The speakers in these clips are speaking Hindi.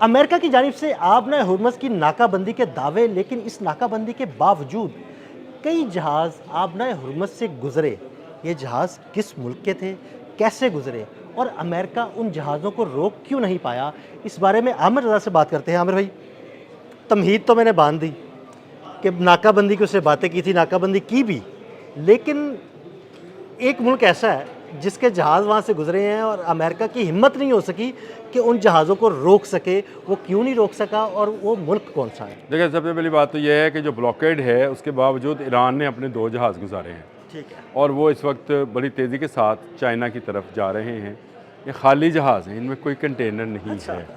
अमेरिका की जानिब से आपने हुर्मुज़ की नाकाबंदी के दावे, लेकिन इस नाकाबंदी के बावजूद कई जहाज़ आपने हुर्मुज़ से गुजरे। ये जहाज़ किस मुल्क के थे, कैसे गुजरे और अमेरिका उन जहाज़ों को रोक क्यों नहीं पाया? इस बारे में आमिर रज़ा से बात करते हैं। आमिर भाई, तमहीद तो मैंने बांध दी कि नाकाबंदी की उससे बातें की थी, नाकाबंदी की भी, लेकिन एक मुल्क ऐसा है जिसके जहाज़ वहाँ से गुजरे हैं और अमेरिका की हिम्मत नहीं हो सकी कि उन जहाज़ों को रोक सके। वो क्यों नहीं रोक सका और वो मुल्क कौन सा है? देखिए, सबसे पहली बात तो यह है कि जो ब्लॉकेड है उसके बावजूद ईरान ने अपने 2 जहाज़ गुजारे हैं ठीक है। और वो इस वक्त बड़ी तेज़ी के साथ चाइना की तरफ जा रहे हैं। ये खाली जहाज़ हैं, इनमें कोई कंटेनर नहीं अच्छा। है।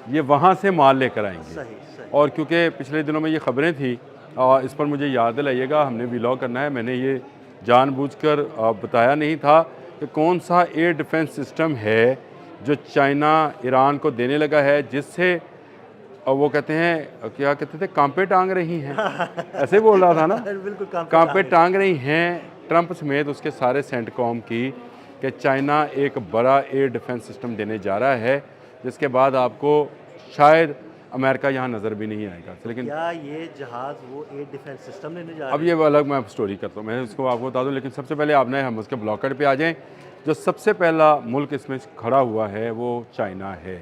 ये वहाँ से माल लेकर आएंगे। सही सही। और क्योंकि पिछले दिनों में ये खबरें थी, इस पर मुझे याद दिलाइएगा, हमने व्लॉग करना है, मैंने ये जानबूझकर बताया नहीं था कि कौन सा एयर डिफेंस सिस्टम है जो चाइना ईरान को देने लगा है, जिससे वो कहते हैं, क्या कहते थे, कांपे टांग रही हैं ऐसे बोल रहा था ना, बिल्कुल कांपे टांग रही हैं ट्रंप समेत उसके सारे सेंटकॉम की, कि चाइना एक बड़ा एयर डिफेंस सिस्टम देने जा रहा है, जिसके बाद आपको शायद अमेरिका यहाँ नज़र भी नहीं आएगा। लेकिन क्या ये जहाज़ वो एयर डिफेंस सिस्टम लेने जा अब रहे ये अलग मैं स्टोरी करता हूँ, मैं इसको आपको बता दूँ, लेकिन सबसे पहले आपने हम उसके ब्लॉकेड पे आ जाएं। जो सबसे पहला मुल्क इसमें खड़ा हुआ है वो चाइना है।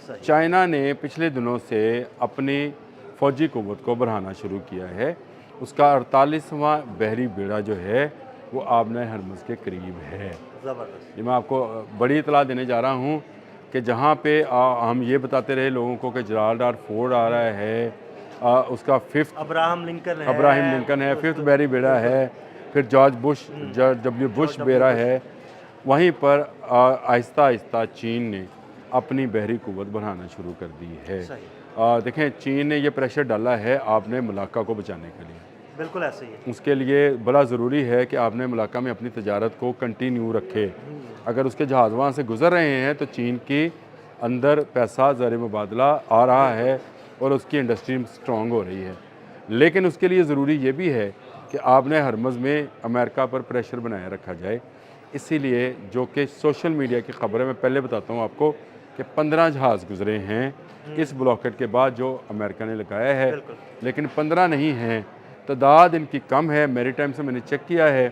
सही। चाइना ने पिछले दिनों से अपनी फ़ौजी क़ुव्वत को बढ़ाना शुरू किया है। उसका 48वां बहरी बेड़ा जो है वो आबना हरमुज़ के करीब है। ज़बरदस्त। ये मैं आपको बड़ी इतला देने जा रहा हूँ कि जहाँ पे हम ये बताते रहे लोगों को कि जलालडार फोर्ड आ रहा है, उसका 5th अब्राहम लिंकन है, अब्राहम लिंकन है, 5th बहरी बेड़ा है, फिर जॉर्ज बुश डब्ल्यू बुश बेड़ा है। वहीं पर आहिस्ता आहिस्ता चीन ने अपनी बहरी क़ुव्वत बढ़ाना शुरू कर दी है। देखें, चीन ने ये प्रेशर डाला है आपने मलाक्का को बचाने के लिए। बिल्कुल ऐसे ही है। उसके लिए बड़ा ज़रूरी है कि आपने मलाक्का में अपनी तजारत को कंटिन्यू रखे। अगर उसके जहाज़ वहाँ से गुज़र रहे हैं तो चीन की अंदर पैसा ज़र मुबादला आ रहा है और उसकी इंडस्ट्री स्ट्रॉन्ग हो रही है। लेकिन उसके लिए ज़रूरी ये भी है कि आपने हरमुज़ में अमेरिका पर प्रेशर बनाए रखा जाए। इसीलिए जो कि सोशल मीडिया की खबर है, मैं पहले बताता हूँ आपको कि 15 जहाज़ गुजरे हैं इस ब्लॉकेट के बाद जो अमेरिका ने लगाया है, लेकिन 15 नहीं हैं, तादाद इनकी कम है। मैरीटाइम से मैंने चेक किया है,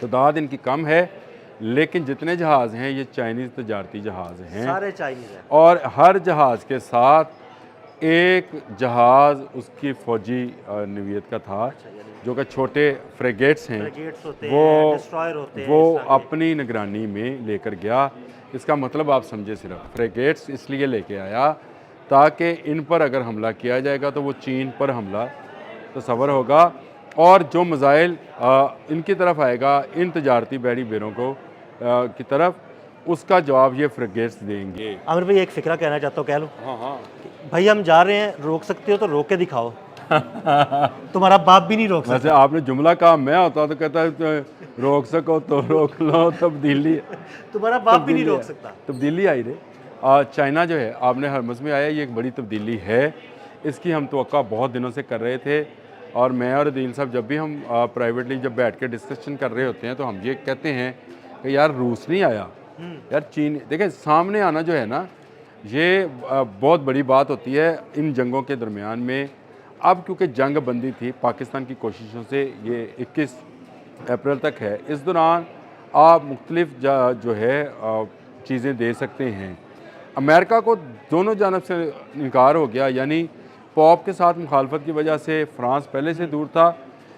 तादाद इनकी कम है, लेकिन जितने जहाज़ हैं ये चाइनीज़ तजारती जहाज़ हैं, सारे चाइनीज़ हैं। और हर जहाज़ के साथ एक जहाज़ उसकी फ़ौजी नवीयत का था, जो कि छोटे फ्रेगेट्स हैं, वो अपनी निगरानी में लेकर गया। इसका मतलब आप समझे, सिर्फ फ्रेगेट्स इसलिए लेके आया ताकि इन पर अगर हमला किया जाएगा तो वो चीन पर हमला तस्वर होगा, और जो मिसाइल इनकी तरफ आएगा, इन तजारती बहरी बेड़ों को की तरफ, उसका जवाब ये फ्रिगेट्स देंगे। आमिर भाई, एक फ़िक्रा कहना चाहता हूँ, कह लो। हाँ हाँ भाई, हम जा रहे हैं, रोक सकते हो तो रोक के दिखाओ। तुम्हारा बाप भी नहीं रोक सकता। वैसे आपने जुमला कहा, मैं होता तो कहता है तो रोक सको तो रोक लो, तब्दीली तुम्हारा बाप भी नहीं रोक सकता। तब्दीली आई रे। चाइना जो है आपने हरमुज़ में आया, ये एक बड़ी तब्दीली है। इसकी हम तवक्का बहुत दिनों से कर रहे थे, और मैं और अदील साहब जब भी हम प्राइवेटली जब बैठ के डिस्कशन कर रहे होते हैं तो हम ये कहते हैं कि यार रूस नहीं आया, यार चीन। देखें, सामने आना जो है ना, ये बहुत बड़ी बात होती है इन जंगों के दरमियान में। अब क्योंकि जंग बंदी थी पाकिस्तान की कोशिशों से, ये 21 अप्रैल तक है, इस दौरान आप मुख्तलिफ जो है चीज़ें दे सकते हैं। अमेरिका को दोनों जानब से इनकार हो गया, यानी पॉप के साथ मुखालफत की वजह से फ्रांस पहले से दूर था,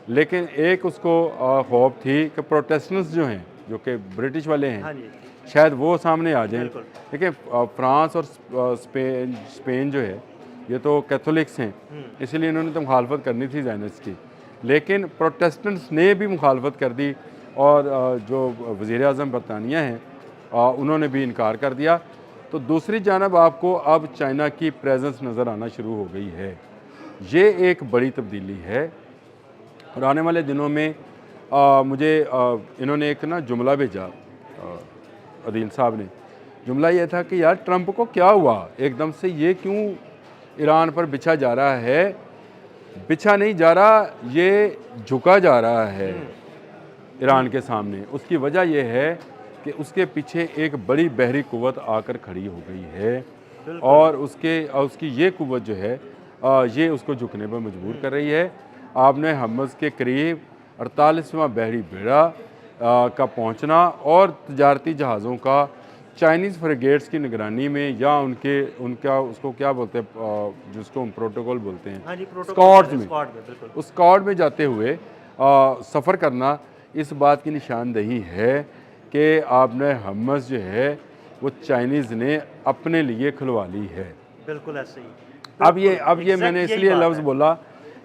लेकिन एक उसको खौफ थी कि प्रोटेस्टेंट्स जो हैं, जो कि ब्रिटिश वाले हैं, शायद वो सामने आ जाएं। देखिए, फ्रांस और स्पेन जो है ये तो कैथोलिक्स हैं, इसलिए इन्होंने तो मुखालफत करनी थी ज़ायनिस्ट की, लेकिन प्रोटेस्टेंट्स ने भी मुखालफत कर दी, और जो वज़ीर आज़म बरतानिया हैं उन्होंने भी इनकार कर दिया। तो दूसरी जानब आपको अब चाइना की प्रेजेंस नज़र आना शुरू हो गई है। ये एक बड़ी तब्दीली है, और आने वाले दिनों में मुझे इन्होंने एक ना जुमला भेजा, अदील साहब ने। जुमला ये था कि यार ट्रंप को क्या हुआ, एकदम से ये क्यों ईरान पर बिछा जा रहा है। बिछा नहीं जा रहा, ये झुका जा रहा है ईरान के सामने। उसकी वजह यह है कि उसके पीछे एक बड़ी बहरी क़ुव्वत आकर खड़ी हो गई है, और उसकी ये कुव्वत जो है ये उसको झुकने पर मजबूर कर रही है। आपने हर्मज़ के करीब 48वां बहरी बेड़ा का पहुंचना और तजारती जहाज़ों का चाइनीज़ फ्रिगेट्स की निगरानी में या उनका उसको क्या बोलते हैं जिसको हम प्रोटोकॉल बोलते हैं, हाँ जी, स्क्वाड्स में, स्क्वाड में बिल्कुल। उस स्क्वाड में जाते हुए सफ़र करना इस बात की निशानदही है कि आपने हर्मज़ जो है वो चाइनीज़ ने अपने लिए खुलवा ली है। बिल्कुल ऐसे ही। अब ये Exact मैंने यही इसलिए बात लफ्ज़ है। बोला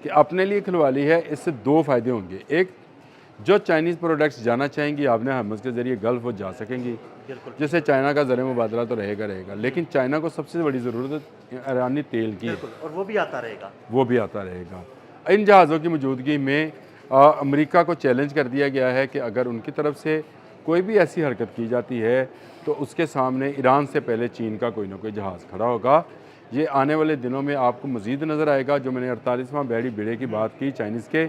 कि अपने लिए खुलवा ली है। इससे दो फ़ायदे होंगे। एक, जो चाइनीज़ प्रोडक्ट्स जाना चाहेंगी आपने हर्मज़ के ज़रिए गल्फ़ वो जा सकेंगी, बिल्कुल जिससे चाइना का ज़र मुबादला तो रहेगा। लेकिन चाइना को सबसे बड़ी ज़रूरत ईरानी तेल की है, बिल्कुल, और वो भी आता रहेगा। वो भी आता रहेगा। इन जहाज़ों की मौजूदगी में अमेरिका को चैलेंज कर दिया गया है कि अगर उनकी तरफ से कोई भी ऐसी हरकत की जाती है तो उसके सामने ईरान से पहले चीन का कोई ना कोई जहाज़ खड़ा होगा। ये आने वाले दिनों में आपको मज़ीद नज़र आएगा। जो मैंने 48वां बहरी बेड़े की बात की चाइनीज़ के,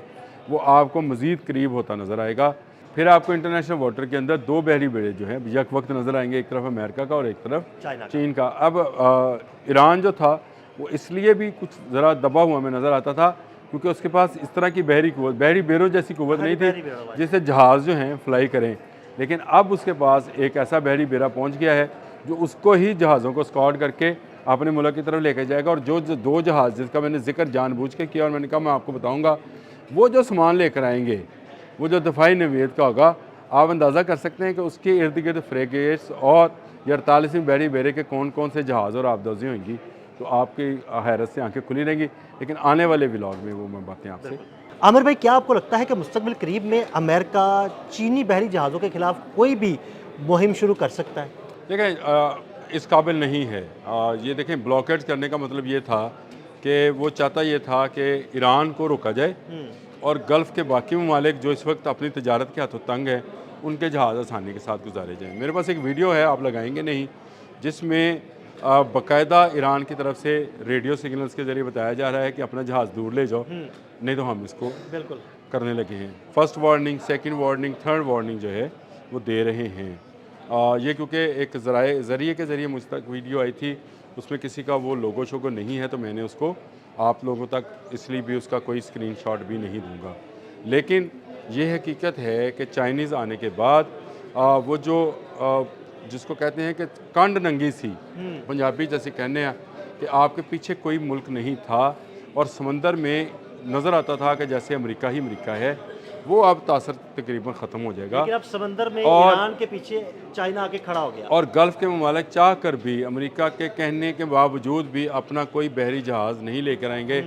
वो आपको मज़ीद करीब होता नज़र आएगा। फिर आपको इंटरनेशनल वाटर के अंदर दो बहरी बेड़े जो हैं यक वक्त नज़र आएंगे, एक तरफ अमेरिका का और एक तरफ चाइना का। चीन का। अब ईरान जो था वो इसलिए भी कुछ ज़रा दबा हुआ में नज़र आता था क्योंकि उसके पास इस तरह की बहरी बेड़ों जैसी कुव्वत नहीं बहरी थी बेड़ा वाली। जिससे जहाज़ जो हैं फ्लाई करें। लेकिन अब उसके पास एक ऐसा बहरी बेड़ा पहुंच गया है जो उसको ही जहाज़ों को स्कॉट करके अपने मुल्क की तरफ लेके जाएगा। और जो दो जहाज़ जिसका मैंने जिक्र जानबूझ के किया और मैंने कहा मैं आपको बताऊंगा, वो जो सामान लेकर आएंगे वो जो दफाई नवीयत का होगा, आप अंदाज़ा कर सकते हैं कि उसके इर्द गिर्द फ्रेगेट्स और ये 48वीं बहरी बेड़े के कौन कौन से जहाज़ और आबदोज़ी होंगी। तो आपकी हैरत से आंखें खुली रहेंगी। लेकिन आने वाले व्लॉग में वो मैं बातें आपसे। आमिर भाई, क्या आपको लगता है कि मुस्तकबिल करीब में अमेरिका चीनी बहरी जहाज़ों के खिलाफ कोई भी मुहिम शुरू कर सकता है? देखें, इस काबिल नहीं है। ये देखें, ब्लॉकेट करने का मतलब ये था कि वो चाहता ये था कि ईरान को रोका जाए और गल्फ़ के बाकी ममालिक जो इस वक्त अपनी तजारत के हाथों तंग हैं उनके जहाज़ आसानी के साथ गुजारे जाएँ। मेरे पास एक वीडियो है, आप लगाएंगे नहीं, जिसमें बाकायदा ईरान की तरफ से रेडियो सिग्नल्स के ज़रिए बताया जा रहा है कि अपना जहाज़ दूर ले जाओ, नहीं तो हम इसको बिल्कुल करने लगे हैं। First warning, second warning, third warning जो है वो दे रहे हैं। ये क्योंकि एक ज़रिए के ज़रिए मुझ तक वीडियो आई थी, उसमें किसी का वो लोगो शोगो नहीं है, तो मैंने उसको आप लोगों तक इसलिए भी उसका कोई स्क्रीनशॉट भी नहीं दूंगा। लेकिन ये हकीकत है कि चाइनीज़ आने के बाद वो जो जिसको कहते हैं कि कांड नंगी सी, पंजाबी जैसे कहने हैं कि आपके पीछे कोई मुल्क नहीं था और समंदर में नज़र आता था कि जैसे अमेरिका ही अमेरिका है, वो अब तासर तकरीबन ख़त्म हो जाएगा। लेकिन अब समंदर में और- ईरान के पीछे चाइना आके खड़ा हो गया। और गल्फ़ के ममालिक चाह कर भी अमेरिका के कहने के बावजूद भी अपना कोई बहरी जहाज़ नहीं लेकर आएंगे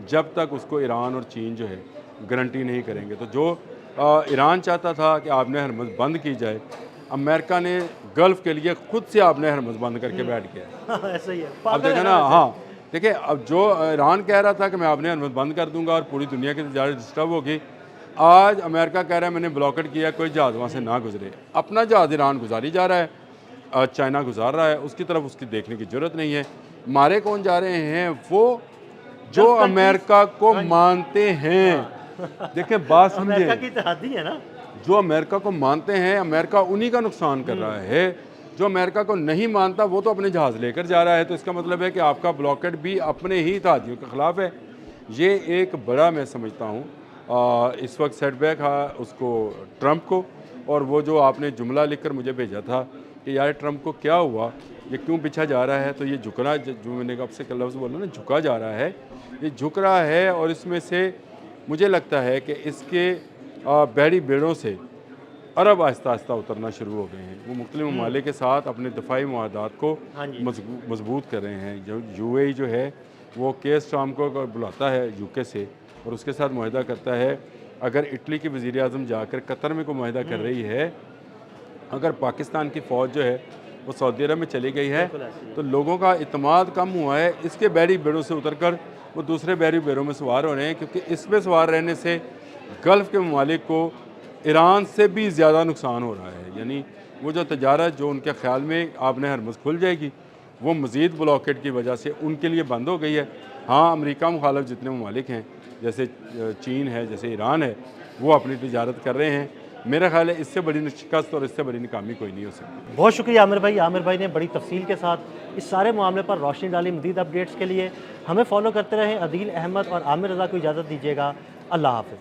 जब तक उसको ईरान और चीन जो है गारंटी नहीं करेंगे। तो जो ईरान चाहता था कि आपने हरमज़ बंद की जाए, अमेरिका ने गल्फ़ के लिए खुद से आपने हरमज़ बंद करके बैठ गया। ऐसा ही है, अब पागल देखो है ना, वैसे। हाँ देखिए, अब जो ईरान कह रहा था कि मैं आपने हरमज़ बंद कर दूंगा और पूरी दुनिया की तजारत डिस्टर्ब होगी, आज अमेरिका कह रहा है मैंने ब्लॉकेट किया, कोई जहाज़ वहाँ से ना गुजरे। अपना जहाज़ ईरान गुजारी जा रहा है, चाइना गुजार रहा है, उसकी तरफ उसकी देखने की ज़रूरत नहीं है। मारे कौन जा रहे हैं? वो जो Gulf countries- अमेरिका को मानते हैं। देखें, बात अमेरिका समझे, की इत्तेहादी है ना। जो अमेरिका को मानते हैं, अमेरिका उन्हीं का नुकसान कर रहा है। जो अमेरिका को नहीं मानता वो तो अपने जहाज़ लेकर जा रहा है। तो इसका मतलब है कि आपका ब्लॉकेट भी अपने ही इत्तेहादियों के ख़िलाफ़ है। ये एक बड़ा, मैं समझता हूँ इस वक्त सेटबैक उसको ट्रंप को। और वो जो आपने जुमला लिखकर मुझे भेजा था कि यार ट्रंप को क्या हुआ, ये क्यों पीछा जा रहा है, तो ये झुकना, जो मैंने आपसे कल लफ्ज़ बोला ना, झुका जा रहा है, ये झुक रहा है। और इसमें से मुझे लगता है कि इसके बहरी बेड़ों से अरब आहिस्ता आहिस्ता उतरना शुरू हो गए हैं। वो मुख्तलिफ ममालिक के साथ अपने दफाई मुआहदात को हाँ जी। मजबूत कर रहे हैं। जो यूएई जो है वो केस ट्राम को बुलाता है यूके से और उसके साथ मुआहदा करता है। अगर इटली की वज़ीर आज़म जाकर कतर में को मुआहदा कर रही है, अगर पाकिस्तान की फ़ौज जो है वो सऊदी अरब में चली गई है, बिल्कुल ऐसे ही। तो लोगों का इत्मीनान कम हुआ है। इसके बहरी बेड़ों से उतरकर वो दूसरे बहरी बेड़ों में सवार हो रहे हैं, क्योंकि इसमें सवार रहने से गल्फ़ के ममालिक को ईरान से भी ज़्यादा नुकसान हो रहा है। यानी वो जो तजारत जो उनके ख्याल में आपने हरमज़ खुल जाएगी, वो मज़ीद ब्लॉकेट की वजह से उनके लिए बंद हो गई है। हाँ, अमेरिका मुखालिफ जितने ममालिक हैं, जैसे चीन है, जैसे ईरान है, वो अपनी तजारत कर रहे हैं, मेरा ख्याल है इससे बड़ी शिकस्त और इससे बड़ी नाकामी कोई नहीं हो सकती। बहुत शुक्रिया आमिर भाई ने बड़ी तफसील के साथ इस सारे मामले पर रोशनी डाली। मज़ीद अपडेट्स के लिए हमें फॉलो करते रहें। अदील अहमद और आमिर रज़ा को इजाज़त दीजिएगा। अल्लाह हाफ़िज़।